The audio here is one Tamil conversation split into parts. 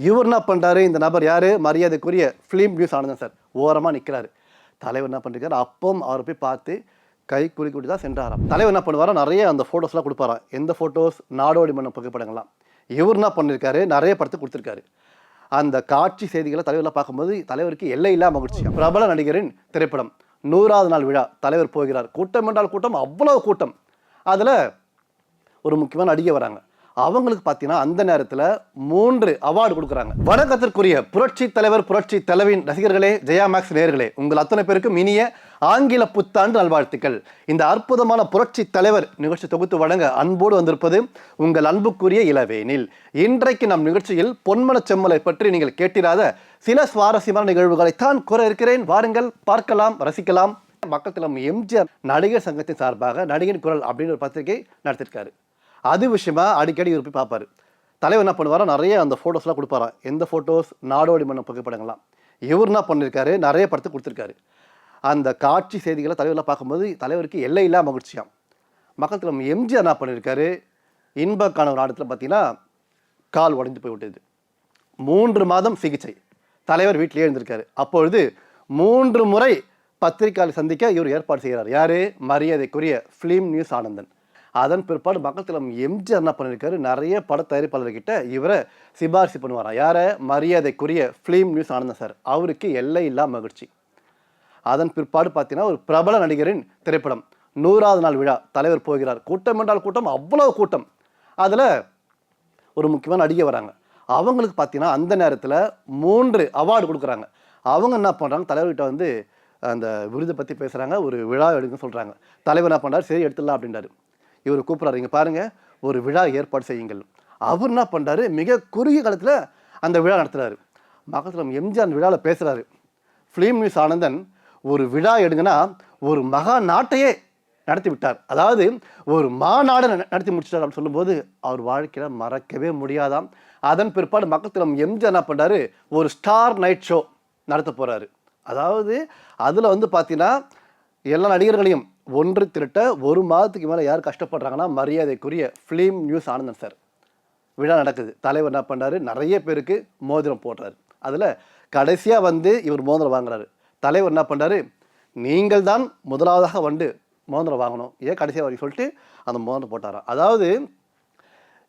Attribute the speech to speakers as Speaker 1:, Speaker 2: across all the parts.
Speaker 1: இவர் என்ன பண்ணுறாரு, இந்த நபர் யார், மரியாதைக்குரிய ஃபிலிம் நியூஸ் ஆனந்தன் சார் ஓரமாக நிற்கிறாரு. தலைவர் என்ன பண்ணிருக்காரு, அப்பவும் அவரை போய் பார்த்து கை குலுக்கி தான் சென்றாராம். தலைவர் என்ன பண்ணுவாரா, நிறைய அந்த ஃபோட்டோஸ்லாம் கொடுப்பாராம். எந்த ஃபோட்டோஸ், நாடோடி மன்ன புகைப்படங்கள்லாம். இவர் என்ன பண்ணியிருக்காரு, நிறைய படத்தை கொடுத்துருக்காரு. அந்த காட்சி செய்திகளை தலைவர்லாம் பார்க்கும்போது தலைவருக்கு எல்லையில்லா மகிழ்ச்சி. பிரபல நடிகரின் திரைப்படம் 100வது நாள் விழா, தலைவர் போகிறார். கூட்டம் என்றால் கூட்டம், அவ்வளவு கூட்டம். அதில் ஒரு முக்கியமான நடிகை வராங்க. அவங்களுக்கு பார்த்தீங்கன்னா அந்த நேரத்தில் 3 அவார்டு கொடுக்குறாங்க. வணக்கத்திற்குரிய புரட்சி தலைவர், புரட்சி தலைவின் ரசிகர்களே, ஜெயா மேக்ஸ் நேயர்களே, உங்கள் அத்தனை பேருக்கும் இனிய ஆங்கில புத்தாண்டு நல்வாழ்த்துக்கள். இந்த அற்புதமான புரட்சி தலைவர் நிகழ்ச்சி தொகுத்து வழங்க அன்போடு வந்திருப்பது உங்கள் அன்புக்குரிய இளவேனில். இன்றைக்கு நம் நிகழ்ச்சியில் பொன்மன செம்மலை பற்றி நீங்கள் கேட்டிராத சில சுவாரஸ்யமான நிகழ்வுகளைத்தான் கூற இருக்கிறேன். வாருங்கள், பார்க்கலாம், ரசிக்கலாம். மக்கள் தலைவர் எம்ஜிஆர் நடிகர் சங்கத்தின் சார்பாக நடிகர் குரல் அப்படின்னு ஒரு பத்திரிகை நடத்திருக்காரு. அது விஷயமா அடிக்கடி இவர் போய் பார்ப்பாரு. தலைவர் என்ன பண்ணுவாரா, நிறைய அந்த ஃபோட்டோஸ்லாம் கொடுப்பாராம். எந்த ஃபோட்டோஸ், நாடோடி மன்ன புகைப்படங்கள்லாம். இவர் என்ன பண்ணியிருக்காரு, நிறைய படத்தை கொடுத்துருக்காரு. அந்த காட்சி செய்திகளை தலைவர்லாம் பார்க்கும்போது தலைவருக்கு எல்லையில்லா மகிழ்ச்சியாம். மக்கள் தலைவர் எம்ஜிஆர் என்ன பண்ணியிருக்காரு, இன்பக்கான ஒரு இடத்துல பார்த்தீங்கன்னா கால் உடைந்து போய் விட்டது. 3 மாதம் சிகிச்சை. தலைவர் வீட்டிலேயே இருந்திருக்காரு. அப்பொழுது 3 முறை பத்திரிகையாளர் சந்திக்க இவர் ஏற்பாடு செய்கிறார். யார், மரியாதைக்குரிய ஃபிலிம் நியூஸ் ஆனந்தன். அதன் பிற்பாடு மக்கள் தலைவர் எம்ஜிஆர் என்ன பண்ணியிருக்காரு, நிறைய பட தயாரிப்பாளர்கிட்ட இவரை சிபாரிசு பண்ணுவாராம். யாரை, மரியாதைக்குரிய ஃபிலிம் நியூஸ் ஆனந்தன் சார். அவருக்கு எல்லையில்லா மகிழ்ச்சி. அதன் பிற்பாடு பார்த்தீங்கன்னா ஒரு பிரபல நடிகரின் திரைப்படம் 100வது நாள் விழா, தலைவர் போகிறார். கூட்டம் என்றால் கூட்டம், அவ்வளவு கூட்டம். அதில் ஒரு முக்கியமான நடிகை வராங்க. அவங்களுக்கு பார்த்தீங்கன்னா அந்த நேரத்தில் 3 அவார்டு கொடுக்குறாங்க. அவங்க என்ன பண்ணுறாங்க, தலைவர்கிட்ட வந்து அந்த விருதை பற்றி பேசுகிறாங்க. ஒரு விழா எடுக்க சொல்கிறாங்க. தலைவர் என்ன பண்ணுறாரு, சரி எடுத்துடலாம் அப்படின்றாரு. இவர் கூப்பிட்றாரு, இங்கே பாருங்கள், ஒரு விழா ஏற்பாடு செய்யுங்கள். அவர் என்ன பண்ணுறாரு, மிக குறுகிய காலத்தில் அந்த விழா நடத்துகிறாரு. மக்கள் எம்ஜிஆர் அந்த விழாவில் பேசுகிறாரு. ஃபிலிம் நியூஸ் ஆனந்தன் ஒரு விழா எடுங்கன்னா ஒரு மகா நாட்டையே நடத்தி விட்டார். அதாவது ஒரு மாநாடு நடத்தி முடிச்சிட்டார் அப்படின்னு சொல்லும்போது அவர் வாழ்க்கையில் மறக்கவே முடியாதாம். அதன் பிற்பாடு மக்கள் எம்ஜிஆர் என்ன பண்ணுறாரு, ஒரு ஸ்டார் நைட் ஷோ நடத்த போகிறாரு. அதாவது அதில் வந்து பார்த்தீங்கன்னா எல்லா நடிகர்களையும் ஒன்று திரட்ட 1 மாதத்துக்கு மேலே யார் கஷ்டப்படுறாங்கன்னா மரியாதைக்குரிய ஃபிலிம் நியூஸ் ஆனந்தன் சார். விழா நடக்குது. தலைவர் என்ன பண்ணுறாரு, நிறைய பேருக்கு மோதிரம் போடுறாரு. அதில் கடைசியாக வந்து இவர் மோதிரம் வாங்குறாரு. தலைவர் என்ன பண்ணுறாரு, நீங்கள் தான் முதலாவதாக வந்து மோதிரம் வாங்கணும், ஏன் கடைசியாக வரைக்கும் சொல்லிட்டு அந்த மோதிரம் போட்டாராம். அதாவது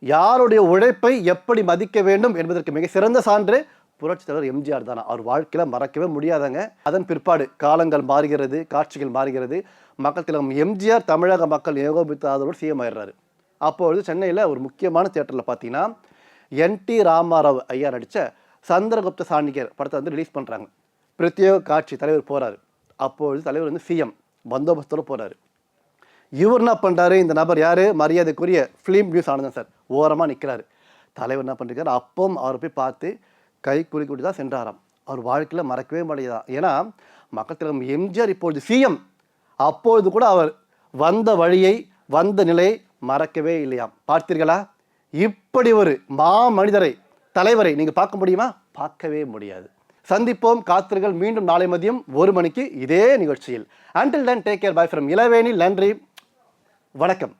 Speaker 1: யாருடைய உழைப்பை எப்படி மதிக்க வேண்டும் என்பதற்கு மிக சிறந்த சான்று புரட்சி தலைவர் எம்ஜிஆர் தானே. அவர் வாழ்க்கையில் மறக்கவே முடியாதங்க. அதன் பிற்பாடு காலங்கள் மாறுகிறது, காட்சிகள் மாறுகிறது. மக்கள் தலைவர் எம்ஜிஆர் தமிழக மக்கள் ஏகோபித்த ஆதரவோடு சிஎம் ஆயிடுறாரு. அப்பொழுது சென்னையில் ஒரு முக்கியமான தியேட்டரில் பார்த்தீங்கன்னா என்.டி. ராமாராவ் ஐயா நடித்த சந்திரகுப்த சாணிக்கர் படத்தை வந்து ரிலீஸ் பண்ணுறாங்க. பிரத்யேக காட்சி. தலைவர் போகிறாரு. அப்பொழுது தலைவர் வந்து சிஎம் பந்தோபஸ்தோடு போகிறாரு. இவர் என்ன பண்ணுறாரு, இந்த நபர் யார், மரியாதைக்குரிய ஃபிலிம் நியூஸ் ஆனந்தன் சார் ஓரமாக நிற்கிறாரு. தலைவர் என்ன பண்ணிருக்காரு, அப்பவும் அவரை போய் பார்த்து கை குலுக்கி தான் சென்றாராம். அவர் வாழ்க்கையில் மறக்கவே முடியாதான். ஏன்னா மக்கள் தலைவர் எம்ஜிஆர் இப்பொழுது சிஎம். அப்பொழுது கூட அவர் வந்த வழியை, வந்த நிலையை மறக்கவே இல்லையாம். பார்த்தீர்களா, இப்படி ஒரு மனிதரை, தலைவரை நீங்கள் பார்க்க முடியுமா? பார்க்கவே முடியாது. சந்திப்போம், காத்திருங்கள். மீண்டும் நாளை மதியம் 1 மணிக்கு இதே நிகழ்ச்சியில். Until then, take care. Bye from இளவேனில். நன்றி, வணக்கம்.